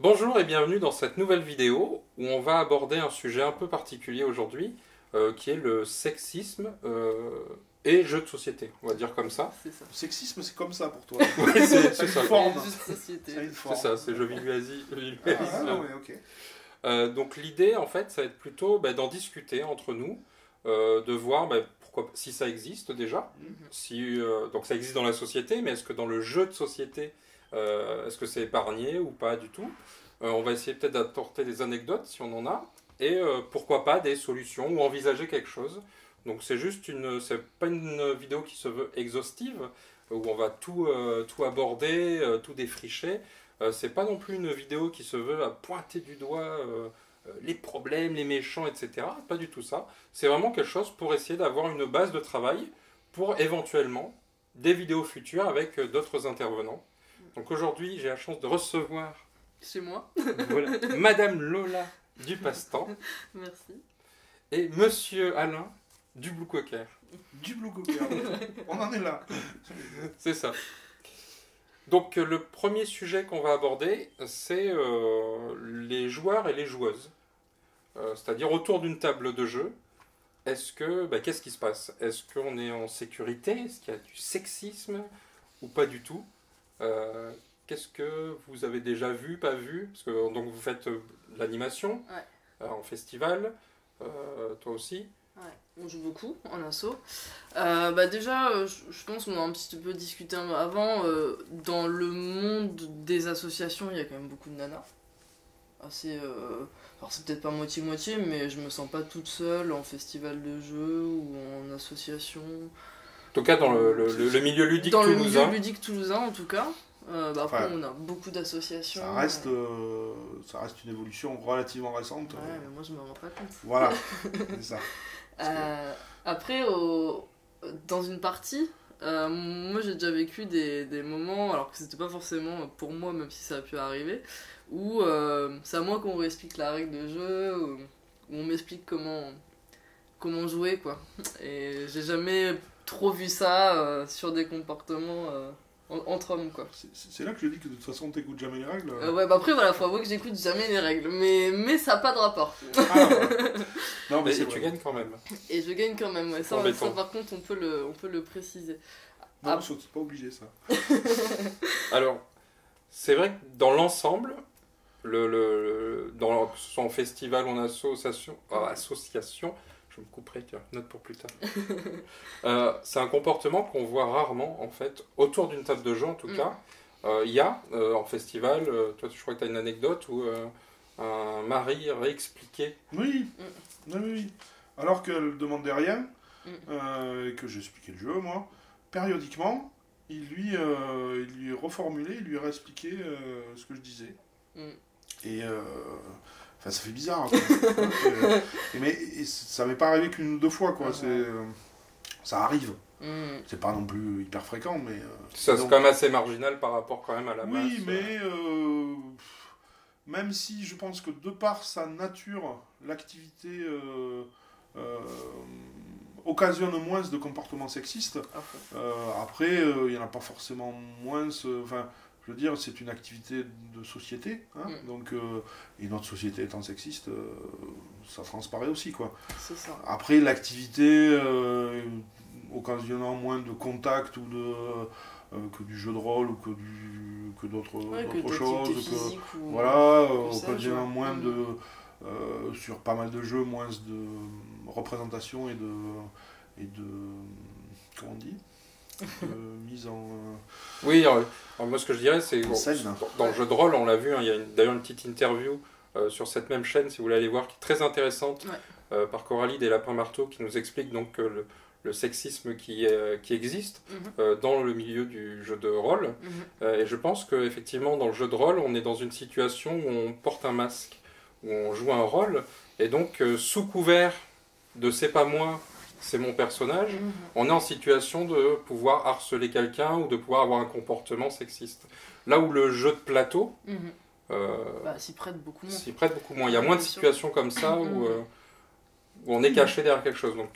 Bonjour et bienvenue dans cette nouvelle vidéo où on va aborder un sujet un peu particulier aujourd'hui qui est le sexisme et jeux de société, on va dire comme ça. C'est ça. Le sexisme, c'est comme ça pour toi. Oui, c'est ça. Forme. C'est ça, c'est jeux visualisés. Ouais, ok. Donc l'idée en fait ça va être plutôt d'en discuter entre nous, de voir pourquoi, si ça existe déjà, si, donc ça existe dans la société, mais est-ce que dans le jeu de société est-ce que c'est épargné ou pas du tout. On va essayer peut-être d'apporter des anecdotes si on en a, et pourquoi pas des solutions ou envisager quelque chose. Donc c'est pas une vidéo qui se veut exhaustive, où on va tout aborder, tout défricher. C'est pas non plus une vidéo qui se veut pointer du doigt les problèmes, les méchants, etc. Pas du tout ça. C'est vraiment quelque chose pour essayer d'avoir une base de travail pour éventuellement des vidéos futures avec d'autres intervenants. Donc aujourd'hui, j'ai la chance de recevoir chez moi voilà, Madame Lola du Passe-Temps. Merci. Et Monsieur Alain du Blue Cocker. Du Blue Cocker, on en est là. C'est ça. Donc le premier sujet qu'on va aborder, c'est les joueurs et les joueuses. C'est-à-dire autour d'une table de jeu. Qu'est-ce qui se passe? Est-ce qu'on est en sécurité? Est-ce qu'il y a du sexisme ou pas du tout? Qu'est-ce que vous avez déjà vu, pas vu? Parce que donc vous faites de l'animation en festival, toi aussi. Ouais, on joue beaucoup en asso. Déjà, je pense qu'on a un petit peu discuté avant. Dans le monde des associations, il y a quand même beaucoup de nanas. Alors c'est peut-être pas moitié-moitié, mais je me sens pas toute seule en festival de jeux ou en association. En tout cas, dans le milieu ludique toulousain. Dans le milieu ludique toulousain, en tout cas. Après, on a beaucoup d'associations. Ça reste une évolution relativement récente. Ouais, mais moi, je me rends pas compte. Voilà, c'est ça. Après, dans une partie, moi, j'ai déjà vécu des moments, alors que c'était pas forcément pour moi, même si ça a pu arriver, où c'est à moi qu'on réexplique la règle de jeu, où on m'explique comment jouer, quoi. Et j'ai jamais trop vu ça sur des comportements entre hommes, quoi. C'est là que je dis que de toute façon t'écoutes jamais les règles. Après voilà, faut avouer que j'écoute jamais les règles, mais ça n'a pas de rapport. Non, mais tu gagnes quand même. Et je gagne quand même, ouais. Ça par contre on peut le préciser. Non, c'est pas obligé ça. Alors, c'est vrai que dans l'ensemble, que ce soit en festival ou en association, je me couperai, tiens, note pour plus tard. C'est un comportement qu'on voit rarement, en fait, autour d'une table de jeu, en tout cas. Il y a, en festival, toi, je crois que tu as une anecdote où un mari réexpliquait. Oui. Alors qu'elle demandait rien, et que j'expliquais le jeu, moi, périodiquement, il lui reformulait, il lui réexpliquait ce que je disais. Et... Enfin, ça fait bizarre. Mais ça m'est pas arrivé qu'une ou deux fois, quoi. Ça arrive. C'est pas non plus hyper fréquent, mais... c'est quand même assez marginal par rapport quand même à la masse. Oui, mais... même si je pense que de par sa nature, l'activité occasionne moins de comportements sexistes. Après, il y en a pas forcément moins... Je veux dire, c'est une activité de société, hein, donc, et notre société étant sexiste, ça transparaît aussi, quoi. C'est ça. Après, l'activité occasionnant moins de contact ou que du jeu de rôle ou que d'autres choses, occasionnant moins de sur pas mal de jeux, moins de représentation et de comment on dit, mise en... Oui, alors moi ce que je dirais c'est dans le jeu de rôle, on l'a vu, hein, il y a d'ailleurs une petite interview sur cette même chaîne si vous voulez aller voir, qui est très intéressante, par Coralie des Lapins Marteaux, qui nous explique donc le sexisme qui existe dans le milieu du jeu de rôle. Et je pense qu'effectivement dans le jeu de rôle, on est dans une situation où on porte un masque, où on joue un rôle, et donc sous couvert de c'est pas moi, c'est mon personnage, on est en situation de pouvoir harceler quelqu'un ou de pouvoir avoir un comportement sexiste. Là où le jeu de plateau s'y prête beaucoup Il moins. y a moins de situations comme ça où on est caché derrière quelque chose. Donc,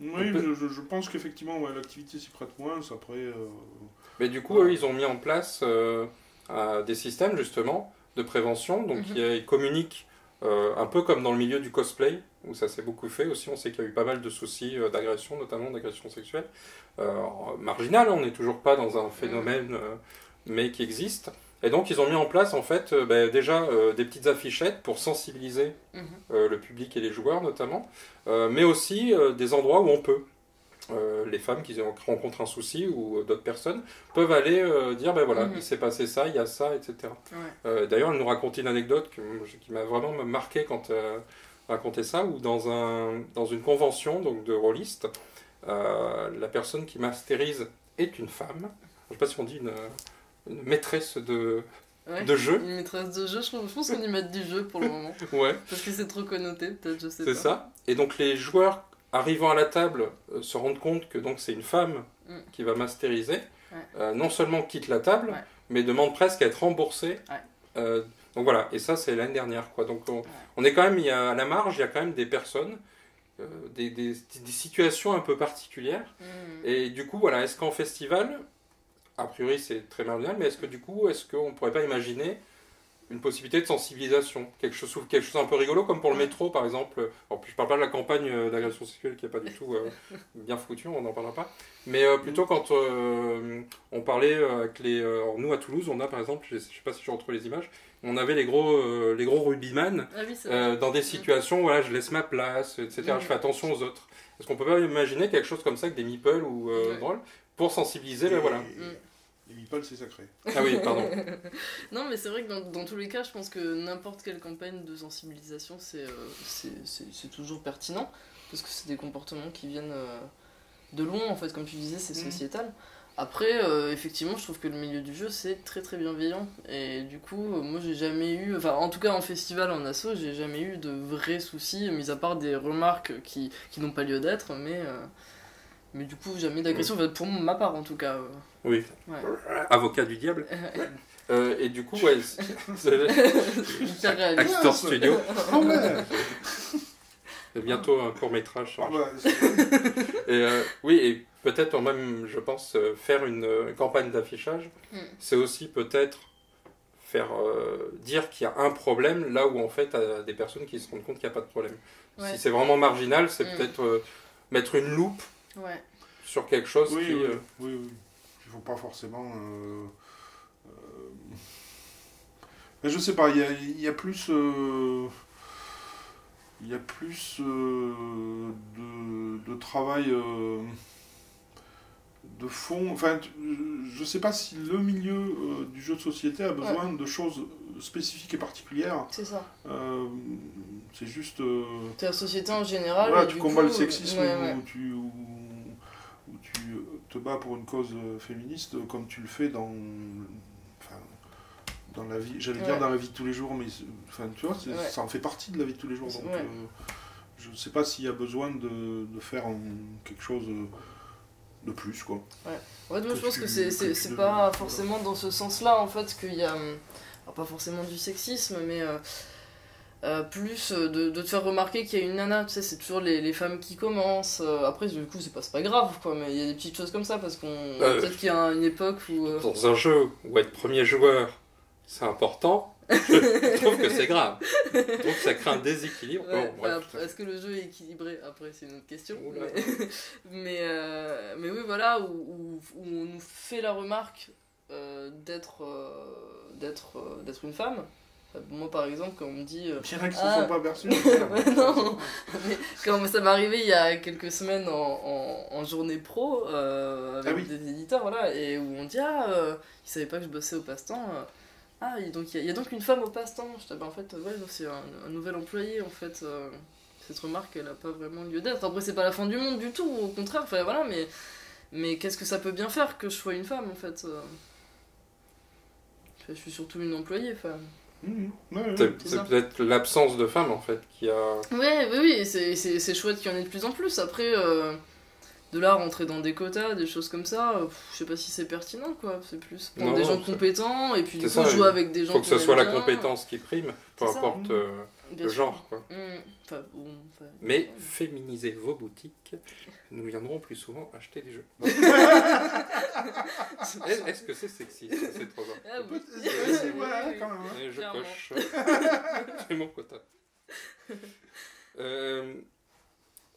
oui, je pense qu'effectivement l'activité s'y prête moins. Après, mais du coup, eux, ils ont mis en place des systèmes justement de prévention, donc ils communiquent un peu comme dans le milieu du cosplay, où ça s'est beaucoup fait aussi. On sait qu'il y a eu pas mal de soucis d'agression, notamment d'agression sexuelle. Marginal, on n'est toujours pas dans un phénomène, mais qui existe. Et donc ils ont mis en place en fait déjà des petites affichettes pour sensibiliser le public et les joueurs notamment, mais aussi des endroits où on peut. Les femmes qui rencontrent un souci ou d'autres personnes peuvent aller dire voilà, il s'est passé ça, il y a ça, etc. D'ailleurs, elle nous racontait une anecdote qui m'a vraiment marqué quand elle racontait ça, où dans une convention donc, de rôlistes, la personne qui masterise est une femme. Je ne sais pas si on dit une maîtresse de jeu. Une maîtresse de jeu, je pense qu'on y met du jeu pour le moment. Parce que c'est trop connoté, peut-être, je sais pas. C'est ça. Et donc les joueurs arrivant à la table se rendent compte que donc c'est une femme qui va masteriser, non seulement quitte la table, mais demande presque à être remboursée. Donc voilà, et ça c'est l'année dernière, quoi. Donc on est quand même, à la marge, il y a quand même des personnes, des situations un peu particulières. Et du coup, voilà, est-ce qu'en festival, a priori c'est très marginal, mais est-ce qu'on ne pourrait pas imaginer une possibilité de sensibilisation, quelque chose un peu rigolo, comme pour le métro par exemple. Alors, je ne parle pas de la campagne d'agression sexuelle qui n'est pas du tout bien foutue, on n'en parlera pas, mais plutôt quand on parlait avec alors nous à Toulouse, on a par exemple, je ne sais pas si je retrouve les images, on avait les gros rugbyman dans des situations, voilà, je laisse ma place, etc. Je fais attention aux autres. Est-ce qu'on ne peut pas imaginer quelque chose comme ça, avec des meeples ou drôles, pour sensibiliser, voilà. Les meeples, c'est sacré. Ah oui, pardon. Non, mais c'est vrai que dans tous les cas, je pense que n'importe quelle campagne de sensibilisation, c'est toujours pertinent, parce que c'est des comportements qui viennent de loin, en fait, comme tu disais, c'est sociétal. Après, effectivement, je trouve que le milieu du jeu, c'est très très bienveillant, et du coup, moi j'ai jamais eu, enfin en tout cas en festival, en asso, j'ai jamais eu de vrais soucis, mis à part des remarques qui n'ont pas lieu d'être, mais du coup, jamais d'agression, pour ma part en tout cas. Oui, avocat du diable. Et du coup, Actor Studio. C'est bientôt un court-métrage. Et peut-être même, je pense, faire une campagne d'affichage, c'est aussi peut-être faire dire qu'il y a un problème là où en fait, il y a des personnes qui se rendent compte qu'il n'y a pas de problème. Si c'est vraiment marginal, c'est peut-être mettre une loupe sur quelque chose qui... Oui. Il ne faut pas forcément... Mais je sais pas, il y a plus... Il y a plus de travail de fond. Enfin, je sais pas si le milieu du jeu de société a besoin de choses spécifiques et particulières. C'est ça. C'est juste... C'est la société en général. Voilà, tu combats le sexisme ou tu te bats pour une cause féministe comme tu le fais dans la vie, j'allais dire dans la vie de tous les jours, mais tu vois, ça en fait partie de la vie de tous les jours. Donc je ne sais pas s'il y a besoin de faire quelque chose de plus, quoi. Moi je pense que c'est pas forcément dans ce sens-là, en fait, qu'il y a, alors pas forcément du sexisme, mais plus de te faire remarquer qu'il y a une nana, tu sais, c'est toujours les femmes qui commencent. Après, du coup, c'est pas grave, quoi, mais il y a des petites choses comme ça, parce qu'on peut-être qu'il y a une époque où... Dans un jeu où être premier joueur, c'est important, je trouve que c'est grave. Je trouve que ça crée un déséquilibre. Est-ce que le jeu est équilibré? Après, c'est une autre question. Mais oui, voilà, où on nous fait la remarque d'être une femme. Moi, par exemple, quand on me dit... Il y en a qui se sont pas aperçus. Non, mais quand ça m'est arrivé il y a quelques semaines en journée pro, avec des éditeurs, voilà, et où on dit, ils savaient pas que je bossais au passe-temps. Donc il y a donc une femme au passe-temps. Je dis, en fait, c'est un nouvel employé, en fait. Cette remarque, elle a pas vraiment lieu d'être. Après, c'est pas la fin du monde du tout, au contraire, enfin, voilà, mais qu'est-ce que ça peut bien faire que je sois une femme, en fait Je suis surtout une employée, femme. C'est peut-être l'absence de femmes, en fait, qui a... Oui, c'est chouette qu'il y en ait de plus en plus. Après... de là rentrer dans des quotas, des choses comme ça, je sais pas si c'est pertinent, quoi. C'est plus prendre des gens compétents et puis du coup jouer avec des gens. Faut que ce soit la compétence qui prime, peu importe Bien le sûr. genre, quoi. Enfin, bon, enfin, Mais féminisez vos boutiques, nous viendrons plus souvent acheter des jeux. Est-ce que c'est sexy? C'est trop bien. Ah oui. Ouais, quand même. Hein. Et je Clairement. coche. C'est mon quota.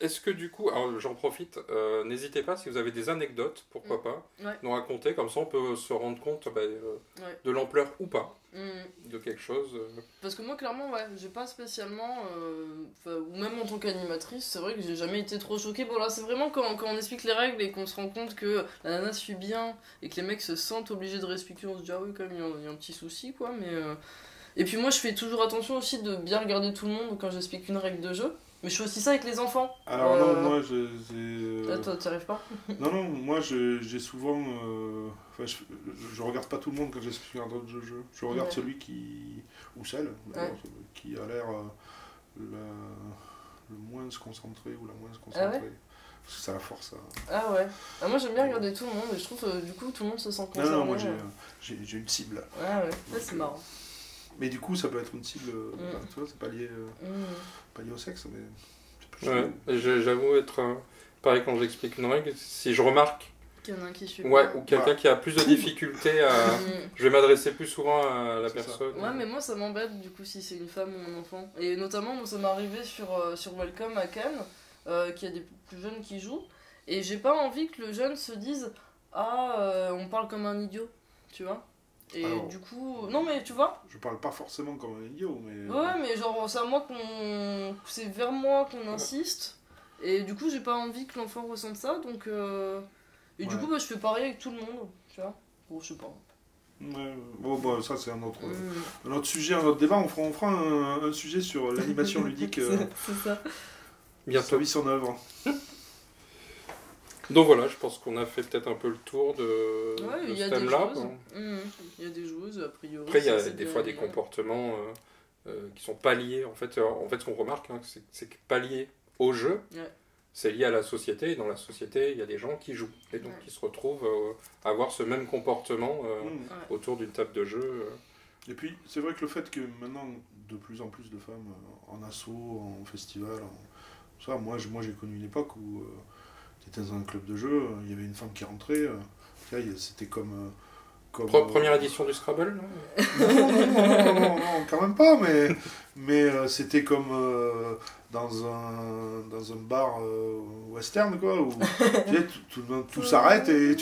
Est-ce que du coup, alors j'en profite, n'hésitez pas si vous avez des anecdotes, pourquoi pas, Ouais. nous raconter, comme ça on peut se rendre compte Ouais. de l'ampleur ou pas de quelque chose. Parce que moi, clairement, ouais, j'ai pas spécialement. Ou même en tant qu'animatrice, c'est vrai que j'ai jamais été trop choquée. Bon, là, c'est vraiment quand on explique les règles et qu'on se rend compte que la nana suit bien et que les mecs se sentent obligés de respecter, on se dit, ah oui, quand même, il y a un petit souci, quoi. Mais, Et puis, moi, je fais toujours attention aussi de bien regarder tout le monde quand j'explique une règle de jeu. Mais je fais aussi ça avec les enfants. Alors non, moi Là, toi, t'y arrives pas? Non, moi j'ai souvent... Enfin, je regarde pas tout le monde quand j'explique un drôle de jeu. Je regarde Ouais. celui qui... ou celle, d'ailleurs, qui a l'air le moins se concentrer ou la moins se concentrer. Ah ouais. Parce que ça la force à... Ah ouais. Ah, moi, j'aime bien regarder tout le monde et je trouve du coup, tout le monde se sent concerné. Non, moi j'ai une cible. Ah ouais, ça c'est marrant. Mais du coup, ça peut être une cible... enfin, tu vois, c'est pas lié au sexe, mais... c'est plus Ouais, j'avoue être... pareil quand j'explique une règle, si je remarque Qu'il y en a un qui suit ouais, pas. ou quelqu'un qui a plus de difficultés à... Je vais m'adresser plus souvent à la C'est ça. personne. Ouais, mais moi ça m'embête du coup si c'est une femme ou un enfant. Et notamment, moi ça m'est arrivé sur Welcome à Cannes, qu'il y a des plus jeunes qui jouent. Et j'ai pas envie que le jeune se dise ah, on parle comme un idiot, tu vois. Et Alors, du coup. Non, mais tu vois. Je parle pas forcément comme un idiot, mais... Ouais, mais genre, c'est à moi qu'on. C'est vers moi qu'on insiste. Et du coup, j'ai pas envie que l'enfant ressente ça, donc. Et du Ouais. coup, bah, je fais pareil avec tout le monde, tu vois. Bon, je sais pas. Ouais, bon, bah, ça c'est un autre Mm. sujet, un autre débat. On fera un sujet sur l'animation ludique, C'est ça. sa vie, son œuvre. Donc voilà, je pense qu'on a fait peut-être un peu le tour de, Ouais, de il y ce a des thème-là. joueuses. Bon. Il y a des joueuses, a priori. Après, il y a ça, c'est des bien fois des évident. comportements qui sont pas liés. En fait, ce qu'on remarque, hein, c'est que pas lié au jeu, Ouais. c'est lié à la société. Et dans la société, il y a des gens qui jouent. Et donc, Ouais. qui se retrouvent à avoir ce même comportement autour d'une table de jeu. Et puis, c'est vrai que le fait que maintenant, de plus en plus de femmes en asso, en festival, ça, moi j'ai connu une époque où tu étais dans un club de jeu, il y avait une femme qui rentrait, c'était comme... Première édition du Scrabble, non Non, quand même pas, mais c'était comme dans un bar western, quoi, où tu sais, tout s'arrête et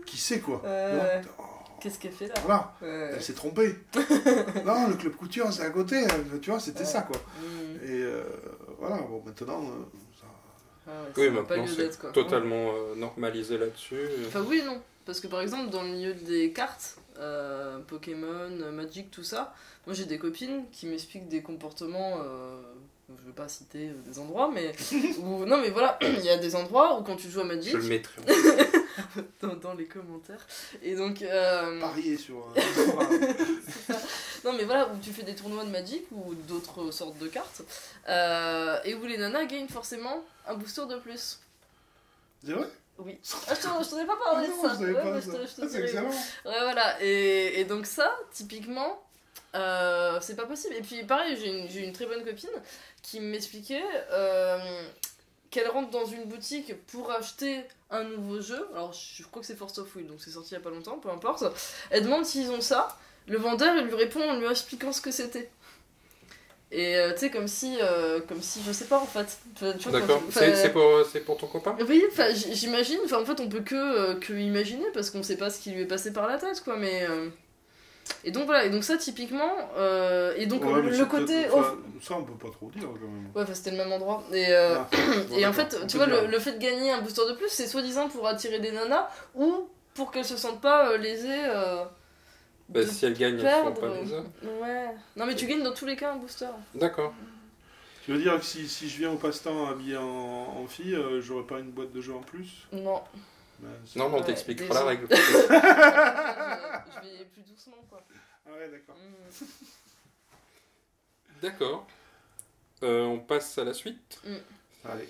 qui sait, quoi. Ouais. Oh, Qu'est-ce qu'elle fait là? voilà, Ouais. elle s'est trompée. Non, le club couture, c'est à côté, tu vois, c'était ça, quoi. Mm. Et voilà, bon, maintenant, ça... Ah ouais, Oui, ça n'a pas maintenant, lieu c'est d'être, quoi. totalement normalisé là-dessus. Enfin, oui et non. Parce que par exemple, dans le milieu des cartes, Pokémon, Magic, tout ça, moi j'ai des copines qui m'expliquent des comportements. Je veux pas citer des endroits, mais. Non, mais voilà, il y a des endroits où quand tu joues à Magic. Je le mettrai. dans les commentaires. Et donc. Parier sur... Non, mais voilà, où tu fais des tournois de Magic ou d'autres sortes de cartes, et où les nanas gagnent forcément un booster de plus. C'est vrai? Oui. Ah, je t'en ai pas parlé de non, ça. je savais pas mais ça. je te Ah, c'est dirai. excellent. Ouais, voilà. Et donc, ça, typiquement, c'est pas possible. Et puis, pareil, j'ai une très bonne copine qui m'expliquait qu'elle rentre dans une boutique pour acheter un nouveau jeu. Alors, je crois que c'est Force of Will, donc c'est sorti il y a pas longtemps, peu importe. Elle demande s'ils ont ça. Le vendeur, il lui répond en lui expliquant ce que c'était. Et tu sais, comme si je sais pas en fait. Tu vois, D'accord. quand- C'est pour ton copain? Oui, enfin, j'imagine. Enfin, en fait, on peut que imaginer parce qu'on sait pas ce qui lui est passé par la tête, quoi. Mais et donc voilà. Et donc ça, typiquement. Et donc Ouais, mais le c'est côté. peut-être- enfin, ça, on peut pas trop dire, quand même. Ouais, enfin, c'était le même endroit. Et Ah, et en d'accord, fait, on tu peut vois, dire. le fait de gagner un booster de plus, c'est soi-disant pour attirer des nanas ou pour qu'elles se sentent pas lésées. Bah, de si elle gagne, elles ne perdre. pas les autres. Ouais. Non, mais tu gagnes dans tous les cas un booster. D'accord. Tu veux dire que si je viens au passe-temps habillé en fille, j'aurais pas une boîte de jeux en plus? Non. Ben, c'est- Non, mais on Ouais, t'expliquera la désolé. règle. Je vais plus doucement, quoi. Ah ouais, d'accord. Mm. D'accord. On passe à la suite. Allez.